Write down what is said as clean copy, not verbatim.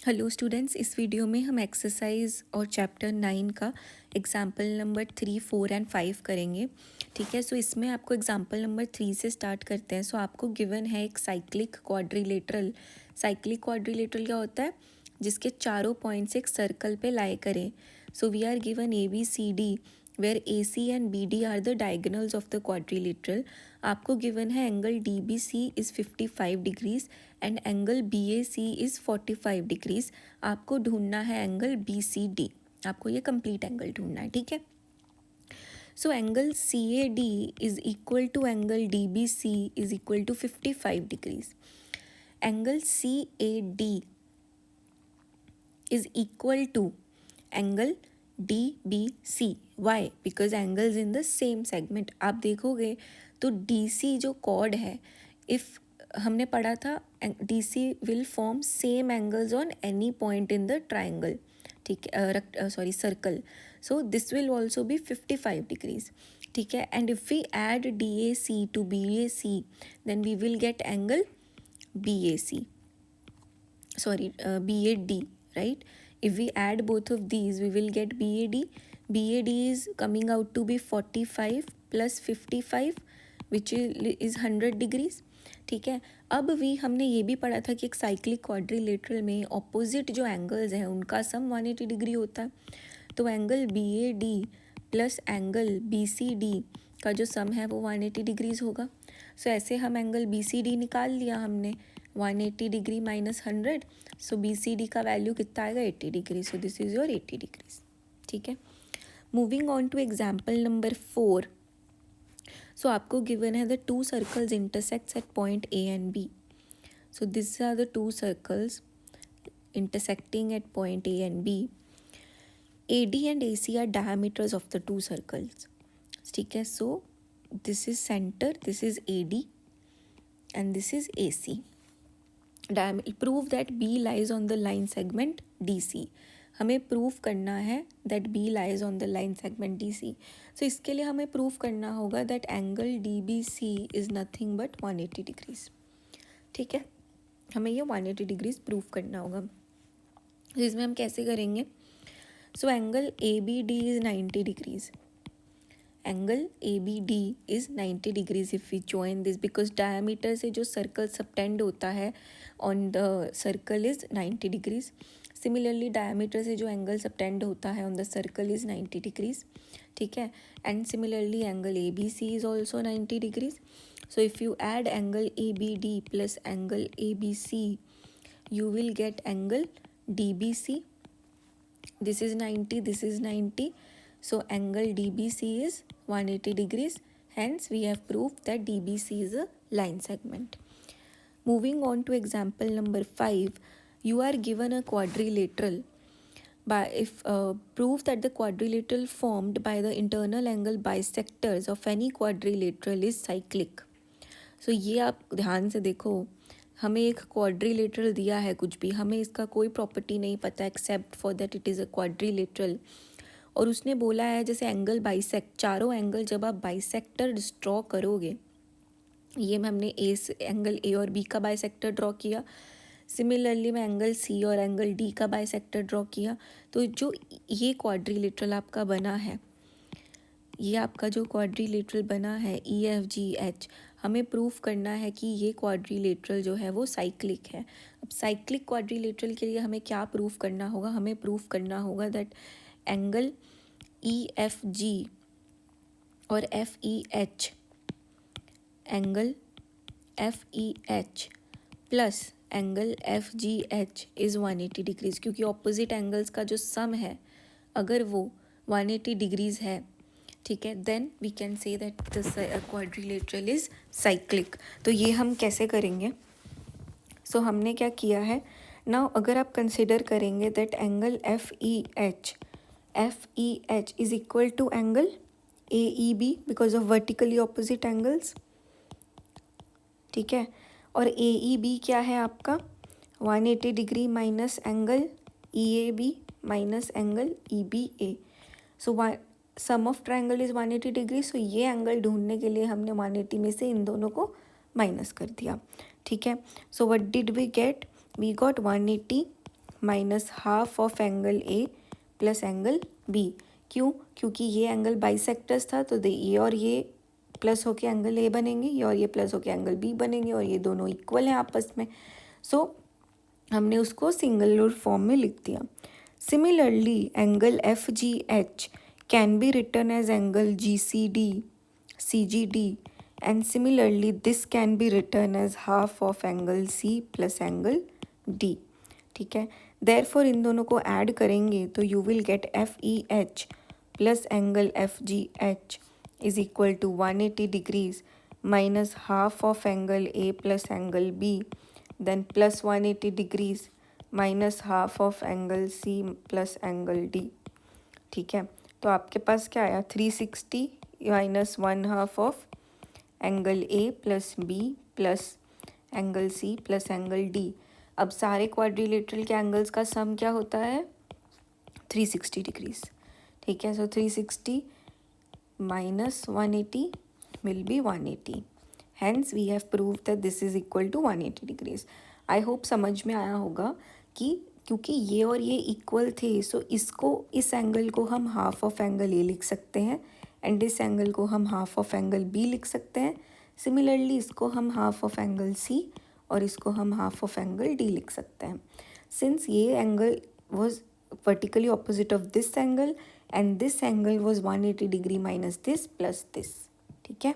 Hello students, इस video में हम एक्सरसाइज और चैप्टर 9 का एग्जाम्पल नंबर 3, 4 एंड 5 करेंगे। ठीक है, सो इसमें आपको एग्जाम्पल नंबर 3 से स्टार्ट करते हैं। सो आपको गिवन है एक साइक्लिक क्वाड्रिलेटरल। साइक्लिक क्वाड्रिलेटरल क्या होता है? जिसके चारों पॉइंट्स एक सर्कल पे लाई करें। So we are given ABCD where AC and BD are the diagonals of the quadrilateral. आपको गिवन है angle DBC is 55 degrees and angle BAC is 45 degrees. आपको ढूंढना है एंगल BCD। आपको ये कंप्लीट एंगल ढूंढना है, ठीक है। So angle CAD is equal to angle DBC is equal to 55 degrees. Angle CAD is equal to angle DBC. Why? Because angles in the same segment. आप देखोगे तो DC जो कॉर्ड है, इफ़ हमने पढ़ा था DC will form same angles on any point in the triangle. ठीक है, sorry circle. So this will also be 55 degrees. ठीक है, and if we add DAC to BAC, then we will get angle BAC. Sorry, BAD, right? If we add both of these, we will get BAD. BAD is coming out to be 45 plus 55, which is 100 degrees. ठीक है, अब भी हमने ये भी पढ़ा था कि एक साइक्लिक क्वाड्रिलेटरल में ऑपोजिट जो एंगल्स हैं उनका सम 180 डिग्री होता है। तो angle BAD plus angle BCD का जो सम है वो 180 डिग्रीज होगा। सो ऐसे हम एंगल BCD निकाल लिया हमने, 180 डिग्री माइनस 100, सो BCD का वैल्यू कितना आएगा? 80 degree. So this is your 80 degrees. ठीक है, moving on to example number 4। So आपको गिवन है the two circles intersects at point A and B. So this are the two circles intersecting at point A and B. AD and AC are diameters of the two circles. ठीक है, so this is center, this is AD and this is AC. Prove that B lies on the line segment DC. हमें proof करना है that B lies on the line segment DC. So इसके लिए हमें proof करना होगा that angle DBC is nothing but 180 degrees. ठीक है, हमें ये 180 डिग्रीज प्रूफ करना होगा। तो इसमें हम कैसे करेंगे? So angle ABD is 90 degrees. Angle ABD is 90 degrees if we join this, because diameter से जो सर्कल सबटेंड होता है on the circle is 90 degrees. Similarly diameter से जो एंगल सबटेंड होता है on the circle is 90 degrees. ठीक है, and similarly angle ABC is also 90 degrees. So if you add angle ABD plus angle ABC, you will get angle DBC. This is 90, this is 90. So angle DBC is 180 degrees. Hence we have proved that DBC is a line segment. Moving on to example number 5. You are given a quadrilateral. Prove that the quadrilateral formed by the internal angle bisectors of any quadrilateral is cyclic. So ये आप ध्यान से देखो, हमें एक quadrilateral दिया है, कुछ भी हमें इसका कोई प्रॉपर्टी नहीं पता except for that it is a quadrilateral. और उसने बोला है जैसे एंगल बाइसेक्ट, चारों एंगल जब आप बाइसेक्टर ड्रॉ करोगे, ये में हमने एंगल A और B का बाइसेक्टर ड्रॉ किया। सिमिलरली मैं एंगल C और एंगल D का बाइसेक्टर ड्रॉ किया। तो जो ये क्वाड्रिलेटरल आपका बना है, ये आपका जो क्वाड्रिलेटरल बना है EFGH, हमें प्रूफ करना है कि ये क्वाड्रिलेटरल जो है वो साइक्लिक है। अब साइक्लिक क्वाड्रिलेटरल के लिए हमें क्या प्रूफ करना होगा? हमें प्रूफ करना होगा दैट एंगल EFG और FEH, angle FEH plus angle FGH is 180 degrees, क्योंकि ऑपोजिट एंगल्स का जो सम है अगर वो 180 डिग्रीज है, ठीक है, then we can say that the quadrilateral is cyclic. तो ये हम कैसे करेंगे? सो हमने क्या किया है नाउ, अगर आप कंसिडर करेंगे that angle FEH is equal to angle AEB because of vertically opposite angles. ठीक है, और AEB क्या है आपका? 180 degree minus angle EAB minus angle EBA। So sum of triangle is 180 degree. So ये एंगल ढूंढने के लिए हमने 180 में से इन दोनों को माइनस कर दिया। ठीक है, so what did we get? We got 180 minus half of angle A plus angle B. क्यों? क्योंकि ये एंगल बाइसेक्टर्स था, तो ये और ये प्लस होके एंगल ए बनेंगे, ये और ये प्लस होके एंगल बी बनेंगे, और ये दोनों इक्वल हैं आपस में। सो हमने उसको सिंगुलर फॉर्म में लिख दिया। Similarly angle F G H can be written as angle G C D C G D, and similarly this can be written as half of angle C plus angle D. ठीक है, therefore इन दोनों को add करेंगे तो you will get F E H plus angle F G H is equal to 180 degrees minus half of angle A plus angle B, then plus 180 degrees minus half of angle C plus angle D. ठीक है, तो आपके पास क्या आया, 360 minus 1/2 of angle A plus B plus angle C plus angle D. अब सारे quadrilateral के एंगल्स का सम क्या होता है, 360 डिग्रीज। ठीक है, सो 360 minus 180 will be 180. Hence we have proved that this is equal to 180 degrees. I hope समझ में आया होगा कि क्योंकि ये और ये इक्वल थे, सो इसको, इस एंगल को हम हाफ ऑफ एंगल ए लिख सकते हैं, एंड इस एंगल को हम हाफ ऑफ एंगल बी लिख सकते हैं। सिमिलरली इसको हम हाफ ऑफ एंगल सी और इसको हम हाफ ऑफ एंगल डी लिख सकते हैं। सिंस ये angle was vertically opposite of this angle and this angle was 180 degree minus this plus this। ठीक है।